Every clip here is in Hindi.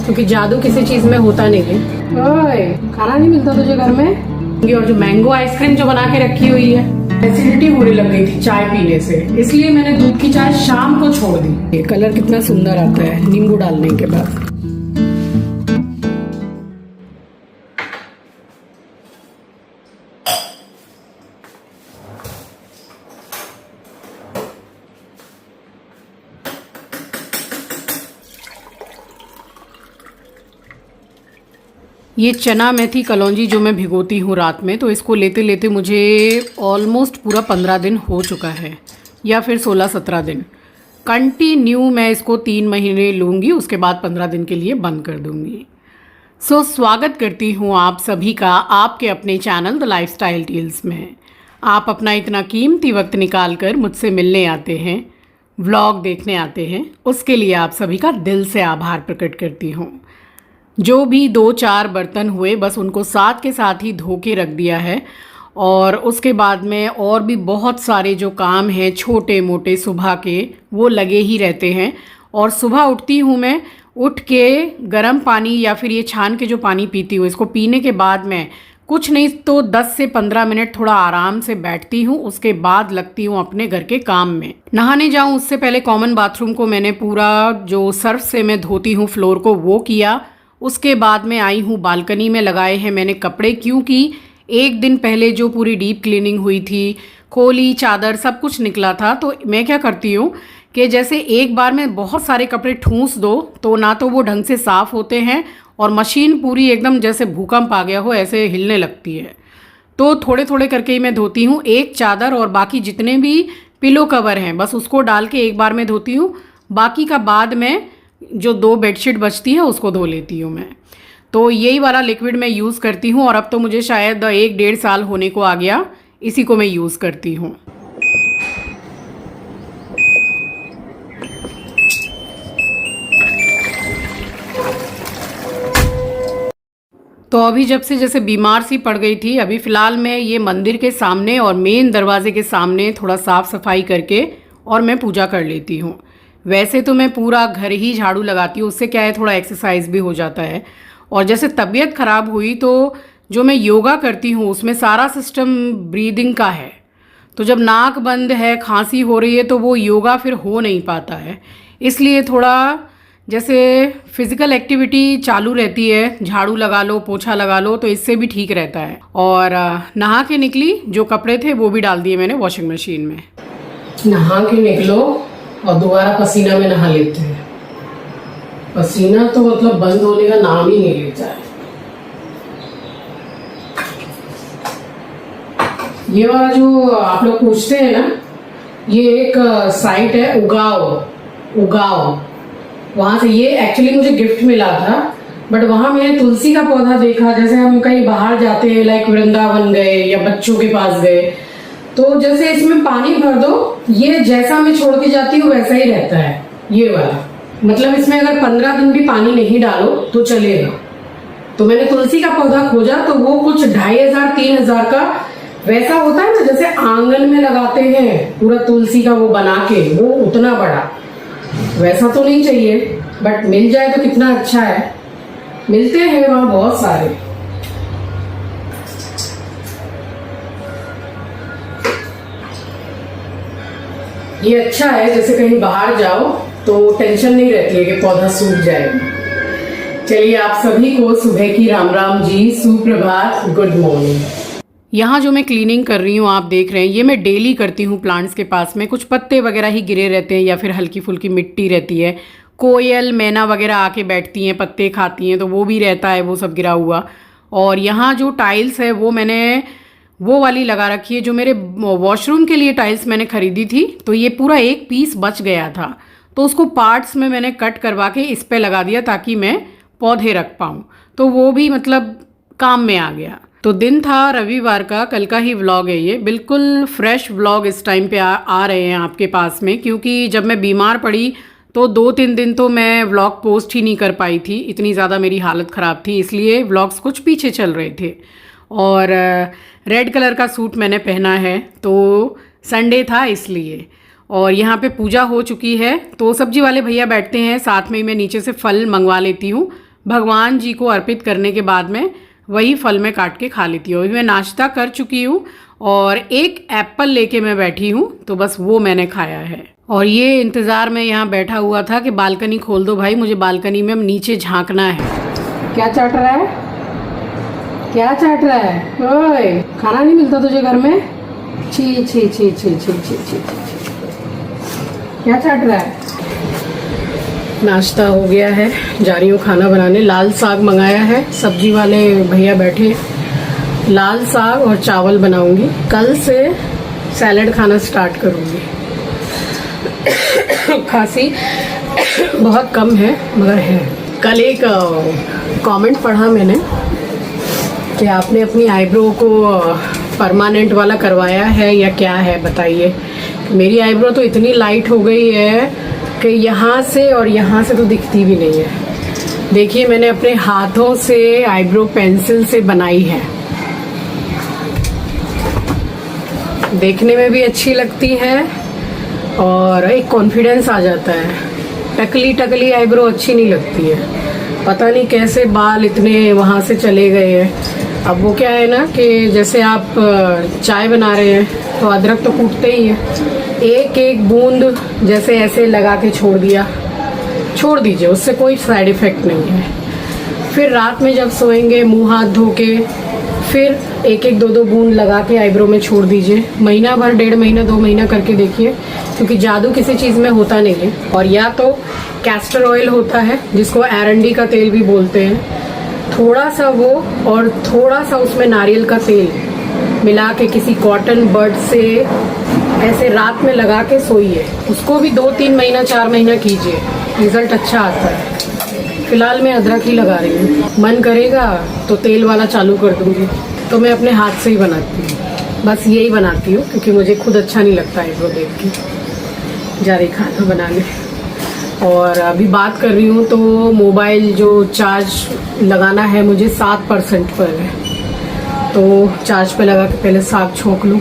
क्योंकि जादू किसी चीज में होता नहीं है। ओए, खाना नहीं मिलता तुझे घर में? और जो मैंगो आइसक्रीम जो बना के रखी हुई है, एसिडिटी होने लग गई थी चाय पीने से, इसलिए मैंने दूध की चाय शाम को छोड़ दी। ये कलर कितना सुंदर आता है नींबू डालने के बाद। ये चना मेथी कलौंजी जो मैं भिगोती हूँ रात में, तो इसको लेते लेते मुझे ऑलमोस्ट पूरा 15 दिन हो चुका है, या फिर 16-17 दिन कंटिन्यू। मैं इसको 3 महीने लूँगी, उसके बाद 15 दिन के लिए बंद कर दूँगी। स्वागत करती हूँ आप सभी का आपके अपने चैनल द लाइफस्टाइल टील्स में। आप अपना इतना कीमती वक्त निकाल कर मुझसे मिलने आते हैं, व्लॉग देखने आते हैं, उसके लिए आप सभी का दिल से आभार प्रकट करती हूँ। जो भी 2-4 बर्तन हुए बस उनको साथ के साथ ही धो के रख दिया है, और उसके बाद में और भी बहुत सारे जो काम हैं छोटे मोटे सुबह के, वो लगे ही रहते हैं। और सुबह उठती हूँ मैं, उठ के गर्म पानी या फिर ये छान के जो पानी पीती हूँ, इसको पीने के बाद मैं कुछ नहीं तो 10 से 15 मिनट थोड़ा आराम से बैठती हूँ। उसके बाद लगती हूँ अपने घर के काम में। नहाने जाऊँ उससे पहले कॉमन बाथरूम को मैंने पूरा जो सर्फ से मैं धोती हूँ फ्लोर को, वो किया। उसके बाद में आई हूँ बालकनी में, लगाए हैं मैंने कपड़े, क्योंकि एक दिन पहले जो पूरी डीप क्लीनिंग हुई थी, खोली चादर सब कुछ निकला था। तो मैं क्या करती हूँ कि जैसे एक बार में बहुत सारे कपड़े ठूंस दो तो ना तो वो ढंग से साफ़ होते हैं, और मशीन पूरी एकदम जैसे भूकंप आ गया हो ऐसे हिलने लगती है। तो थोड़े थोड़े करके ही मैं धोती हूँ। एक चादर और बाकी जितने भी पिलो कवर हैं बस उसको डाल के एक बार में धोती हूँ। बाकी का बाद में जो 2 बेडशीट बचती है उसको धो लेती हूँ मैं। तो यही वाला लिक्विड मैं यूज़ करती हूँ, और अब तो मुझे शायद 1-1.5 साल होने को आ गया, इसी को मैं यूज़ करती हूँ। तो अभी जब से जैसे बीमार सी पड़ गई थी, अभी फ़िलहाल मैं ये मंदिर के सामने और मेन दरवाजे के सामने थोड़ा साफ़ सफाई करके और मैं पूजा कर लेती हूँ। वैसे तो मैं पूरा घर ही झाड़ू लगाती हूँ, उससे क्या है थोड़ा एक्सरसाइज भी हो जाता है। और जैसे तबीयत ख़राब हुई तो जो मैं योगा करती हूँ उसमें सारा सिस्टम ब्रीदिंग का है। तो जब नाक बंद है, खांसी हो रही है, तो वो योगा फिर हो नहीं पाता है। इसलिए थोड़ा जैसे फिज़िकल एक्टिविटी चालू रहती है, झाड़ू लगा लो, पोछा लगा लो, तो इससे भी ठीक रहता है। और नहा के निकली, जो कपड़े थे वो भी डाल दिए मैंने वॉशिंग मशीन में। नहा के निकलो और दोबारा पसीना में नहा लेते हैं। पसीना तो मतलब बंद होने का नाम ही नहीं लेता है। ये वाला जो आप लोग पूछते हैं ना, ये एक साइट है उगाओ, वहां से ये एक्चुअली मुझे गिफ्ट मिला था। बट वहां मैंने तुलसी का पौधा देखा। जैसे हम कहीं बाहर जाते हैं, लाइक वृंदावन गए या बच्चों के पास गए, तो जैसे इसमें पानी भर दो, ये जैसा मैं छोड़ के जाती हूँ वैसा ही रहता है ये वाला। मतलब इसमें अगर 15 दिन भी पानी नहीं डालो तो चलेगा। तो मैंने तुलसी का पौधा खोजा, तो वो कुछ 2500-3000 का वैसा होता है ना, जैसे आंगन में लगाते हैं पूरा तुलसी का वो बना के, वो उतना बड़ा वैसा तो नहीं चाहिए, बट मिल जाए तो कितना अच्छा है। मिलते हैं वहां बहुत सारे। ये अच्छा है, जैसे कहीं बाहर जाओ तो टेंशन नहीं रहती है कि पौधा सूख जाएगा। चलिए, आप सभी को सुबह की राम राम जी, सुप्रभात, गुड मॉर्निंग। यहाँ जो मैं क्लीनिंग कर रही हूँ आप देख रहे हैं, ये मैं डेली करती हूँ। प्लांट्स के पास में कुछ पत्ते वगैरह ही गिरे रहते हैं या फिर हल्की फुल्की मिट्टी रहती है। कोयल मैना वगैरह आके बैठती हैं, पत्ते खाती हैं, तो वो भी रहता है वो सब गिरा हुआ। और यहाँ जो टाइल्स है वो मैंने वो वाली लगा रखी है, जो मेरे वॉशरूम के लिए टाइल्स मैंने खरीदी थी। तो ये पूरा एक पीस बच गया था, तो उसको पार्ट्स में मैंने कट करवा के इस पे लगा दिया ताकि मैं पौधे रख पाऊँ। तो वो भी मतलब काम में आ गया। तो दिन था रविवार का, कल का ही व्लॉग है ये। बिल्कुल फ्रेश व्लॉग इस टाइम पे आ रहे हैं आपके पास में, क्योंकि जब मैं बीमार पड़ी तो 2-3 दिन तो मैं व्लॉग पोस्ट ही नहीं कर पाई थी, इतनी ज़्यादा मेरी हालत ख़राब थी, इसलिए व्लॉग्स कुछ पीछे चल रहे थे। और रेड कलर का सूट मैंने पहना है, तो संडे था इसलिए। और यहाँ पे पूजा हो चुकी है, तो सब्जी वाले भैया बैठते हैं साथ में ही मैं नीचे से फल मंगवा लेती हूँ। भगवान जी को अर्पित करने के बाद में वही फल मैं काट के खा लेती हूँ। अभी मैं नाश्ता कर चुकी हूँ और एक एप्पल लेके मैं बैठी हूँ, तो बस वो मैंने खाया है। और ये इंतज़ार में यहाँ बैठा हुआ था कि बालकनी खोल दो भाई, मुझे बालकनी में नीचे झांकना है। क्या चाट रहा है, क्या चाट रहा है? ओए, खाना नहीं मिलता तुझे घर में? छी छी छी छी छी छी छी, क्या चाट रहा है? नाश्ता हो गया है, जा रही हूँ खाना बनाने। लाल साग मंगाया है, सब्जी वाले भैया बैठे, लाल साग और चावल बनाऊंगी। कल से सैलेड खाना स्टार्ट करूंगी। खांसी बहुत कम है मगर है। कल एक कमेंट पढ़ा मैंने कि आपने अपनी आईब्रो को परमानेंट वाला करवाया है या क्या है, बताइए। मेरी आईब्रो तो इतनी लाइट हो गई है कि यहाँ से और यहाँ से तो दिखती भी नहीं है। देखिए, मैंने अपने हाथों से आईब्रो पेंसिल से बनाई है, देखने में भी अच्छी लगती है और एक कॉन्फिडेंस आ जाता है। टकली टकली आईब्रो अच्छी नहीं लगती है, पता नहीं कैसे बाल इतने वहाँ से चले गए हैं। अब वो क्या है ना कि जैसे आप चाय बना रहे हैं तो अदरक तो कूटते ही है, एक एक बूंद जैसे ऐसे लगा के छोड़ दिया, छोड़ दीजिए, उससे कोई साइड इफ़ेक्ट नहीं है। फिर रात में जब सोएंगे मुंह हाथ धो के फिर एक एक दो दो बूंद लगा के आईब्रो में छोड़ दीजिए। महीना भर, 1.5 महीना 2 महीना करके देखिए, क्योंकि जादू किसी चीज़ में होता नहीं है। और या तो कैस्टर ऑयल होता है जिसको एरंडी का तेल भी बोलते हैं, थोड़ा सा वो और थोड़ा सा उसमें नारियल का तेल मिला के किसी कॉटन बड से ऐसे रात में लगा के सोइए। उसको भी 2-3 महीना 4 महीना कीजिए, रिजल्ट अच्छा आता है। फिलहाल मैं अदरक ही लगा रही हूँ, मन करेगा तो तेल वाला चालू कर दूंगी। तो मैं अपने हाथ से ही बनाती हूँ, बस यही बनाती हूँ क्योंकि मुझे खुद अच्छा नहीं लगता आईब्रो देख के। जा रही खाना बनाने और अभी बात कर रही हूँ तो मोबाइल जो चार्ज लगाना है मुझे 7% पर है, तो चार्ज पे लगा के पहले साग छोंक लूँ।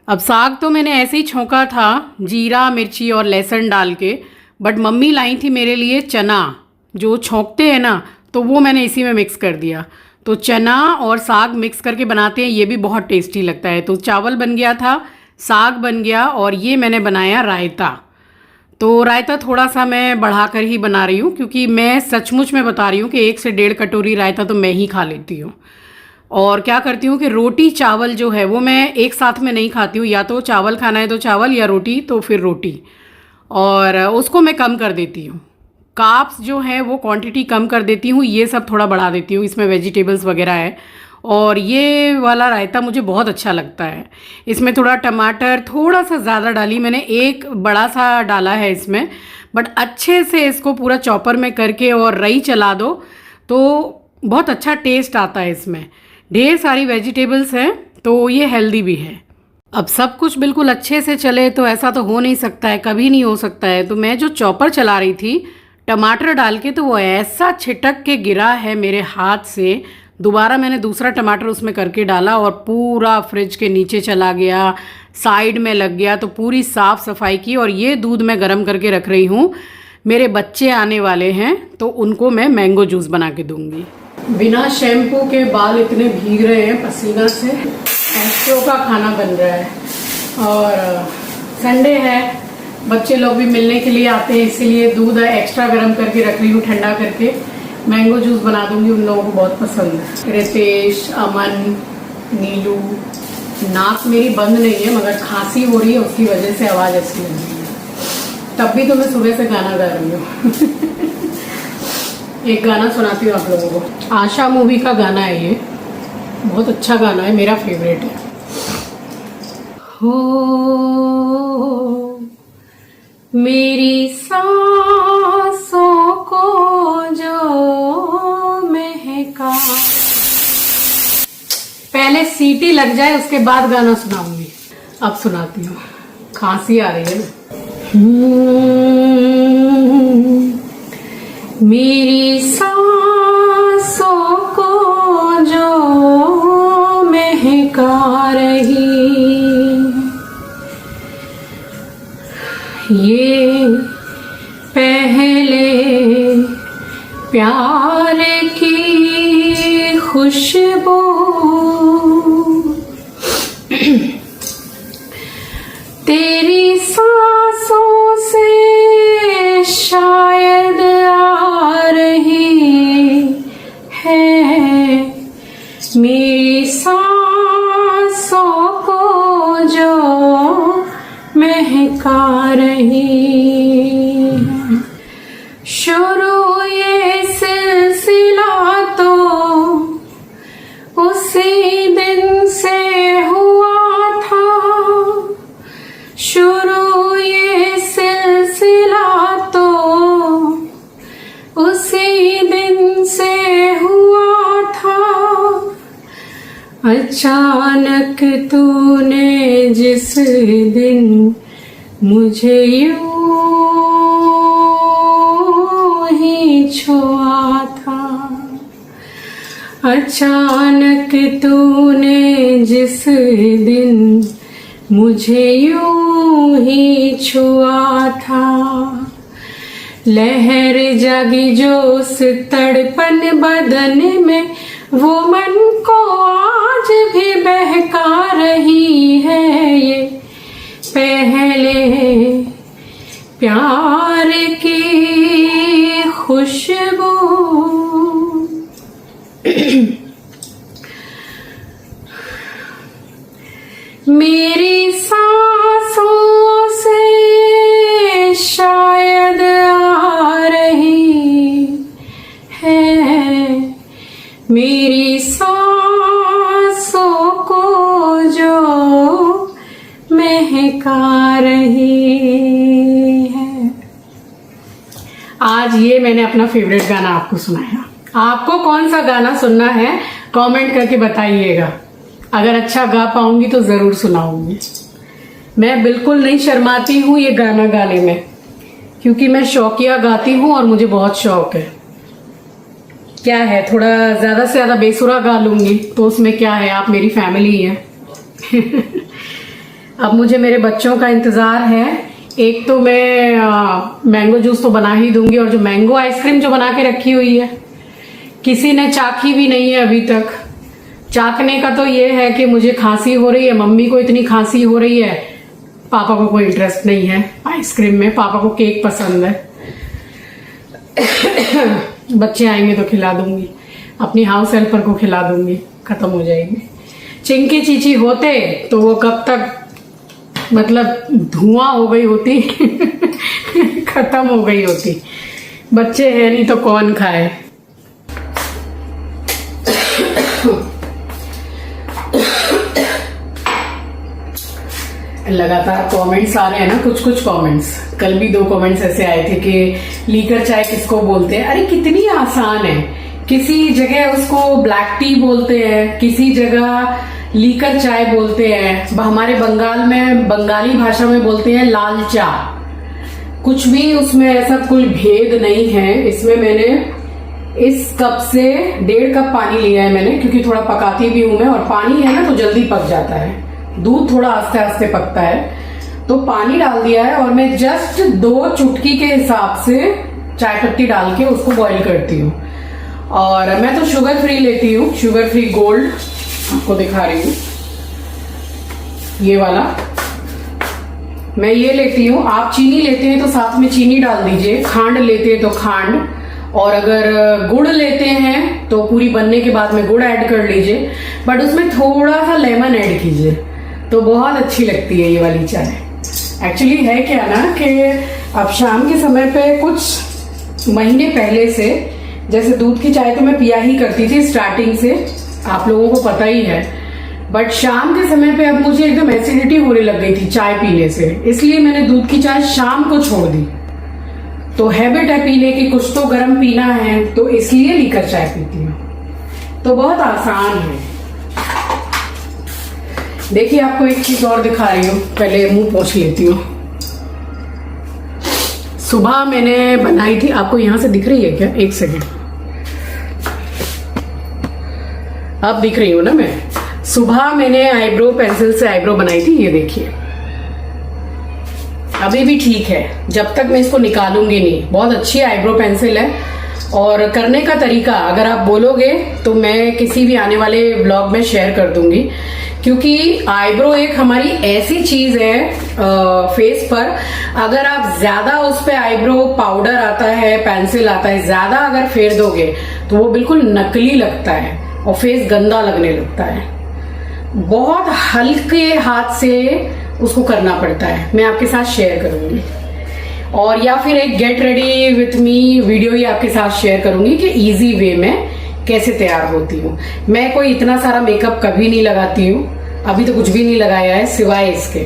अब साग तो मैंने ऐसे ही छोंका था, जीरा मिर्ची और लहसुन डाल के, बट मम्मी लाई थी मेरे लिए चना जो छोंकते हैं ना, तो वो मैंने इसी में मिक्स कर दिया। तो चना और साग मिक्स करके बनाते हैं, ये भी बहुत टेस्टी लगता है। तो चावल बन गया था, साग बन गया और ये मैंने बनाया रायता। तो रायता थोड़ा सा मैं बढ़ाकर ही बना रही हूँ क्योंकि मैं सचमुच में बता रही हूँ कि 1 से 1.5 कटोरी रायता तो मैं ही खा लेती हूँ। और क्या करती हूँ कि रोटी चावल जो है वो मैं एक साथ में नहीं खाती हूँ, या तो चावल खाना है तो चावल, या रोटी तो फिर रोटी, और उसको मैं कम कर देती हूँ। कार्ब्स जो है वो क्वांटिटी कम कर देती हूँ, ये सब थोड़ा बढ़ा देती हूँ। इसमें वेजिटेबल्स वगैरह है और ये वाला रायता मुझे बहुत अच्छा लगता है। इसमें थोड़ा टमाटर थोड़ा सा ज़्यादा डाली मैंने, एक बड़ा सा डाला है इसमें, बट अच्छे से इसको पूरा चॉपर में करके और रई चला दो तो बहुत अच्छा टेस्ट आता है। इसमें ढेर सारी वेजिटेबल्स हैं तो ये हेल्दी भी है। अब सब कुछ बिल्कुल अच्छे से चले तो ऐसा तो हो नहीं सकता है, कभी नहीं हो सकता है। तो मैं जो चॉपर चला रही थी टमाटर डाल के, तो वो ऐसा छिटक के गिरा है मेरे हाथ से। दोबारा मैंने दूसरा टमाटर उसमें करके डाला और पूरा फ्रिज के नीचे चला गया, साइड में लग गया। तो पूरी साफ़ सफाई की और ये दूध मैं गर्म करके रख रही हूँ। मेरे बच्चे आने वाले हैं तो उनको मैं मैंगो जूस बना के दूँगी। बिना शैम्पू के बाल इतने भीग रहे हैं पसीना से। एस्ट्रो का खाना बन रहा है और संडे है, बच्चे लोग भी मिलने के लिए आते हैं, इसीलिए दूध एक्स्ट्रा गर्म करके रख रही हूँ ठंडा करके। मैंगो जूस बना दूंगी, उन लोगों को बहुत पसंद है। रितेश, अमन, नीलू। नाक मेरी बंद नहीं है मगर खांसी हो रही है, उसकी वजह से आवाज़ ऐसी लग रही है। तब भी तो मैं सुबह से गाना गा रही हूँ। एक गाना सुनाती हूँ आप लोगों को। आशा मूवी का गाना है ये, बहुत अच्छा गाना है, मेरा फेवरेट है। हो मेरी सांसों को जो महका, पहले सीटी लग जाए उसके बाद गाना सुनाऊंगी। अब सुनाती हूँ, खांसी आ रही है। मेरी सांसों को जो महका रही, ये पहले प्यार प्यार की खुशबू तेरी सांसों से शायद आ रही है, मेरी सांसों को जो महका रही है। शुरू ये सिलसिला तो उसी दिन से हुआ था, शुरू ये सिलसिला तो उसी दिन से हुआ था। अचानक तूने जिस दिन मुझे यूं ही छुआ था, अचानक तूने जिस दिन मुझे यूं ही छुआ था। लहर जागी जो उस तड़पन बदन में, वो मन को आज भी बहका रही है। ये पहले प्यार की खुशबू मेरी सांसों से शायद आ रही है, मेरी सांसों को जो महका रही है। आज ये मैंने अपना फेवरेट गाना आपको सुनाया। आपको कौन सा गाना सुनना है कमेंट करके बताइएगा। अगर अच्छा गा पाऊंगी तो जरूर सुनाऊंगी। मैं बिल्कुल नहीं शर्माती हूँ ये गाना गाने में, क्योंकि मैं शौकिया गाती हूँ और मुझे बहुत शौक है। क्या है, थोड़ा ज्यादा से ज्यादा बेसुरा गा लूंगी तो उसमें क्या है, आप मेरी फैमिली ही है। अब मुझे मेरे बच्चों का इंतजार है। एक तो मैं मैंगो जूस तो बना ही दूंगी, और जो मैंगो आइसक्रीम जो बना के रखी हुई है किसी ने चाखी भी नहीं है अभी तक। चाखने का तो ये है कि मुझे खांसी हो रही है, मम्मी को इतनी खांसी हो रही है, पापा को कोई इंटरेस्ट नहीं है आइसक्रीम में, पापा को केक पसंद है। बच्चे आएंगे तो खिला दूंगी, अपनी हाउस हेल्पर को खिला दूंगी, खत्म हो जाएगी। चिंकी चीची होते तो वो कब तक मतलब धुआं हो गई होती, खत्म हो गई होती। बच्चे हैं नहीं तो कौन खाए। लगातार कमेंट्स आ रहे हैं ना, कुछ कुछ कमेंट्स। कल भी 2 कमेंट्स ऐसे आए थे कि लीकर चाय किसको बोलते हैं। अरे कितनी आसान है, किसी जगह उसको ब्लैक टी बोलते हैं, किसी जगह लीकर चाय बोलते हैं, हमारे बंगाल में बंगाली भाषा में बोलते हैं लाल चा। कुछ भी उसमें ऐसा कोई भेद नहीं है। इसमें मैंने इस कप से 1.5 कप पानी लिया है मैंने, क्योंकि थोड़ा पकाती भी हूं मैं, और पानी है ना तो जल्दी पक जाता है, दूध थोड़ा आस्ते आस्ते पकता है। तो पानी डाल दिया है और मैं जस्ट 2 चुटकी के हिसाब से चाय पत्ती डाल के उसको बॉईल करती हूँ। और मैं तो शुगर फ्री लेती हूँ, शुगर फ्री गोल्ड आपको दिखा रही हूँ, ये वाला मैं ये लेती हूँ। आप चीनी लेते हैं तो साथ में चीनी डाल दीजिए, खांड लेते हैं तो खांड, और अगर गुड़ लेते हैं तो पूरी बनने के बाद में गुड़ ऐड कर लीजिए, बट उसमें थोड़ा सा लेमन ऐड कीजिए तो बहुत अच्छी लगती है ये वाली चाय। एक्चुअली है क्या ना कि अब शाम के समय पे कुछ महीने पहले से, जैसे दूध की चाय तो मैं पिया ही करती थी स्टार्टिंग से, आप लोगों को पता ही है, बट शाम के समय पे अब मुझे एकदम एसिडिटी होने लग गई थी चाय पीने से, इसलिए मैंने दूध की चाय शाम को छोड़ दी। तो हैबिट है पीने की, कुछ तो गर्म पीना है, तो इसलिए लीकर चाय पीती हूँ। तो बहुत आसान है। देखिए आपको एक चीज और दिखा रही हूँ, पहले मुंह पोंछ लेती हूँ। सुबह मैंने बनाई थी, आपको यहां से दिख रही है क्या? एक सेकेंड, अब दिख रही हूँ ना मैं। सुबह मैंने आईब्रो पेंसिल से आईब्रो बनाई थी, ये देखिए अभी भी ठीक है, जब तक मैं इसको निकालूंगी नहीं। बहुत अच्छी आईब्रो पेंसिल है और करने का तरीका अगर आप बोलोगे तो मैं किसी भी आने वाले ब्लॉग में शेयर कर दूंगी, क्योंकि आईब्रो एक हमारी ऐसी चीज है फेस पर, अगर आप ज्यादा उस पे आईब्रो पाउडर आता है, पेंसिल आता है, ज्यादा अगर फेर दोगे तो वो बिल्कुल नकली लगता है और फेस गंदा लगने लगता है। बहुत हल्के हाथ से उसको करना पड़ता है, मैं आपके साथ शेयर करूंगी। और या फिर एक get ready with me video ही आपके साथ शेयर करूंगी कि इजी वे में कैसे तैयार होती हूँ। मैं कोई इतना सारा मेकअप कभी नहीं लगाती हूँ, अभी तो कुछ भी नहीं लगाया है सिवाय इसके।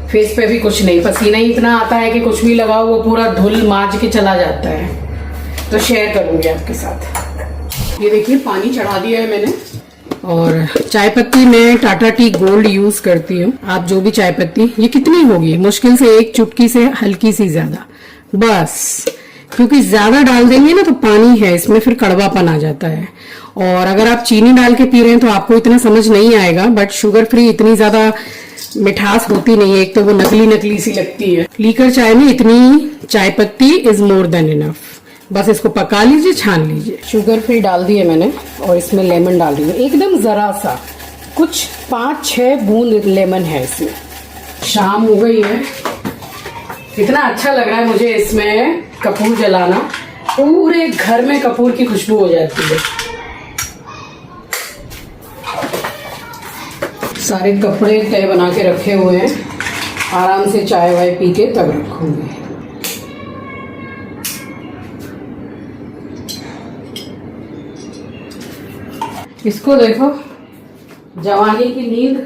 फेस पे भी कुछ नहीं, पसीना ही इतना आता है कि कुछ भी लगाओ वो पूरा धुल मांझ के चला जाता है। तो शेयर करूंगी आपके साथ। ये देखिए पानी चढ़ा दिया है मैंने, और चाय पत्ती मैं टाटा टी गोल्ड यूज करती हूँ। आप जो भी चाय पत्ती, ये कितनी होगी, मुश्किल से एक चुटकी से हल्की सी ज्यादा बस, क्योंकि ज्यादा डाल देंगे ना तो पानी है इसमें, फिर कड़वापन आ जाता है। और अगर आप चीनी डाल के पी रहे हैं तो आपको इतना समझ नहीं आएगा, बट शुगर फ्री इतनी ज्यादा मिठास होती नहीं है, एक तो वो नकली नकली सी लगती है। लीकर चाय में इतनी चाय पत्ती इज मोर देन इनफ। बस इसको पका लीजिए, छान लीजिए। शुगर फ्री डाल दिए मैंने और इसमें लेमन डाल रही हूँ, एकदम जरा सा, कुछ 5-6 बूंद लेमन है इसमें। शाम हो गई है, इतना अच्छा लग रहा है मुझे इसमें कपूर जलाना, पूरे घर में कपूर की खुशबू हो जाती है। सारे कपड़े तय बना के रखे हुए हैं, आराम से चाय वाय पी के तब रखूंगी। इसको देखो, जवानी की नींद,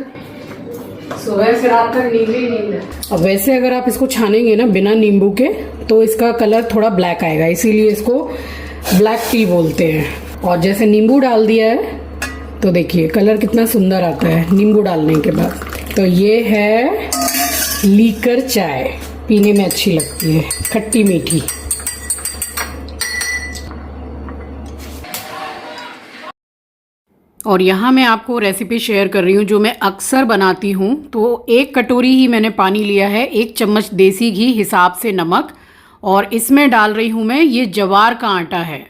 सुबह से रात तक नींद ही नींद है। अब वैसे अगर आप इसको छानेंगे ना बिना नींबू के तो इसका कलर थोड़ा ब्लैक आएगा, इसीलिए इसको ब्लैक टी बोलते हैं। और जैसे नींबू डाल दिया है तो देखिए कलर कितना सुंदर आता है नींबू डालने के बाद। तो ये है लीकर चाय, पीने में अच्छी लगती है, खट्टी मीठी। और यहाँ मैं आपको रेसिपी शेयर कर रही हूँ जो मैं अक्सर बनाती हूँ। तो 1 कटोरी ही मैंने पानी लिया है, 1 चम्मच देसी घी, हिसाब से नमक, और इसमें डाल रही हूँ मैं ये ज्वार का आटा है।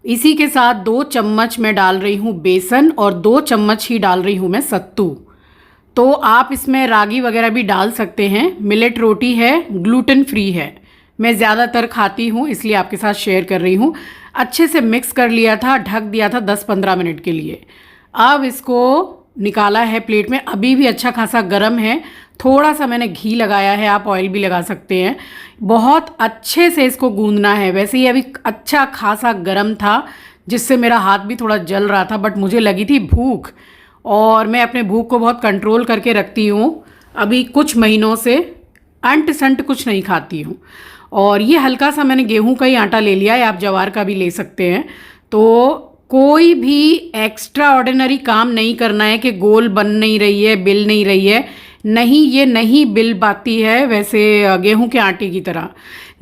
इसी के साथ 2 चम्मच मैं डाल रही हूँ बेसन और 2 चम्मच ही डाल रही हूँ मैं सत्तू। तो आप इसमें रागी वगैरह भी डाल सकते हैं। मिलेट रोटी है, ग्लूटेन फ्री है, मैं ज़्यादातर खाती हूँ इसलिए आपके साथ शेयर कर रही हूँ। अच्छे से मिक्स कर लिया था, ढक दिया था 10-15 मिनट के लिए। अब इसको निकाला है प्लेट में, अभी भी अच्छा खासा गर्म है, थोड़ा सा मैंने घी लगाया है, आप ऑयल भी लगा सकते हैं। बहुत अच्छे से इसको गूंदना है। वैसे ही अभी अच्छा खासा गर्म था जिससे मेरा हाथ भी थोड़ा जल रहा था, बट मुझे लगी थी भूख और मैं अपने भूख को बहुत कंट्रोल करके रखती हूँ। अभी कुछ महीनों से अंट संट कुछ नहीं खाती हूँ। और ये हल्का सा मैंने गेहूं का ही आटा ले लिया है, आप ज्वार का भी ले सकते हैं। तो कोई भी एक्स्ट्रा ऑर्डिनरी काम नहीं करना है कि गोल बन नहीं रही है, बिल नहीं रही है, नहीं, ये नहीं बिल पाती है वैसे गेहूं के आटे की तरह।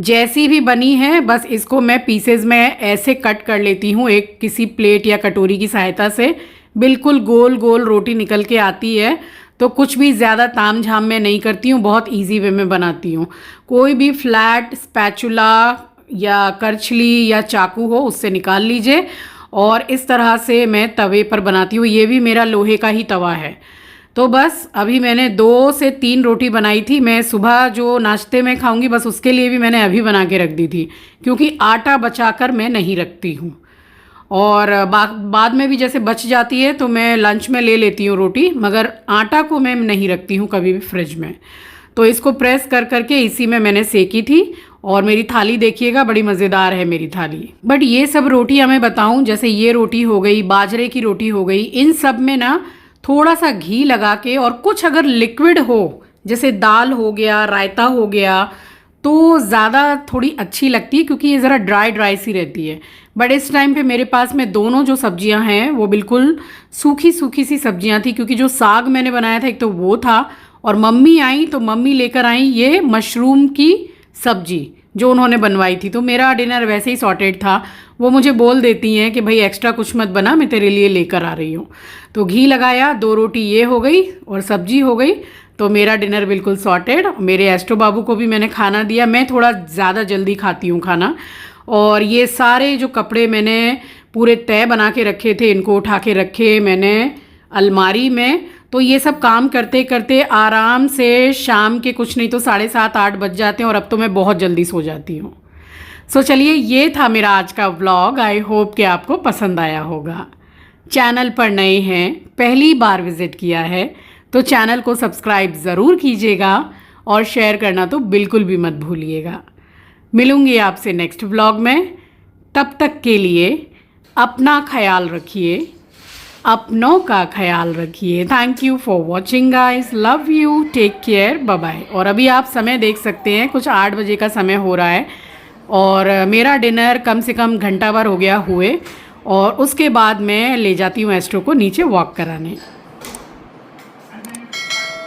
जैसी भी बनी है बस इसको मैं पीसेज में ऐसे कट कर लेती हूँ, एक किसी प्लेट या कटोरी की सहायता से बिल्कुल गोल गोल रोटी निकल के आती है। तो कुछ भी ज़्यादा ताम झाम में नहीं करती हूँ, बहुत इजी वे में बनाती हूँ। कोई भी फ्लैट स्पैचुला या करछली या चाकू हो उससे निकाल लीजिए, और इस तरह से मैं तवे पर बनाती हूँ। ये भी मेरा लोहे का ही तवा है। तो बस अभी मैंने 2 से 3 रोटी बनाई थी, मैं सुबह जो नाश्ते में खाऊंगी बस उसके लिए भी मैंने अभी बना के रख दी थी, क्योंकि आटा बचाकर मैं नहीं रखती हूँ। और बाद में भी जैसे बच जाती है तो मैं लंच में ले लेती हूँ रोटी, मगर आटा को मैं नहीं रखती हूँ कभी भी फ्रिज में। तो इसको प्रेस कर करके इसी में मैंने सेकी थी। और मेरी थाली देखिएगा, बड़ी मज़ेदार है मेरी थाली। बट ये सब रोटियाँ मैं बताऊँ, जैसे ये रोटी हो गई, बाजरे की रोटी हो गई, इन सब में ना थोड़ा सा घी लगा के, और कुछ अगर लिक्विड हो जैसे दाल हो गया, रायता हो गया, तो ज़्यादा थोड़ी अच्छी लगती है, क्योंकि ये ज़रा ड्राई ड्राई सी रहती है। बट इस टाइम पे मेरे पास में दोनों जो सब्जियां हैं वो बिल्कुल सूखी सूखी सी सब्जियां थी, क्योंकि जो साग मैंने बनाया था एक तो वो था, और मम्मी आई तो मम्मी लेकर आई ये मशरूम की सब्जी जो उन्होंने बनवाई थी। तो मेरा डिनर वैसे ही सॉर्टेड था। वो मुझे बोल देती हैं कि भाई एक्स्ट्रा कुछ मत बना, मैं तेरे लिए लेकर आ रही हूँ। तो घी लगाया, 2 रोटी ये हो गई और सब्जी हो गई, तो मेरा डिनर बिल्कुल सॉर्टेड। मेरे एस्ट्रो बाबू को भी मैंने खाना दिया। मैं थोड़ा ज़्यादा जल्दी खाती हूँ खाना, और ये सारे जो कपड़े मैंने पूरे तय बना के रखे थे, इनको उठा के रखे मैंने अलमारी में। तो ये सब काम करते करते आराम से शाम के कुछ नहीं तो 7:30-8 बज जाते हैं, और अब तो मैं बहुत जल्दी सो जाती हूँ। सो चलिए, ये था मेरा आज का व्लॉग। आई होप कि आपको पसंद आया होगा। चैनल पर नए हैं, पहली बार विज़िट किया है तो चैनल को सब्सक्राइब ज़रूर कीजिएगा और शेयर करना तो बिल्कुल भी मत भूलिएगा। मिलूँगी आपसे नेक्स्ट व्लॉग में। तब तक के लिए अपना ख्याल रखिए, अपनों का ख्याल रखिए। Thank you for watching guys, love you, take care, bye bye. और अभी आप समय देख सकते हैं, कुछ 8 बजे का समय हो रहा है और मेरा डिनर कम से कम घंटा भर हो गया हुए, और उसके बाद मैं ले जाती हूँ एस्ट्रो को नीचे वॉक कराने।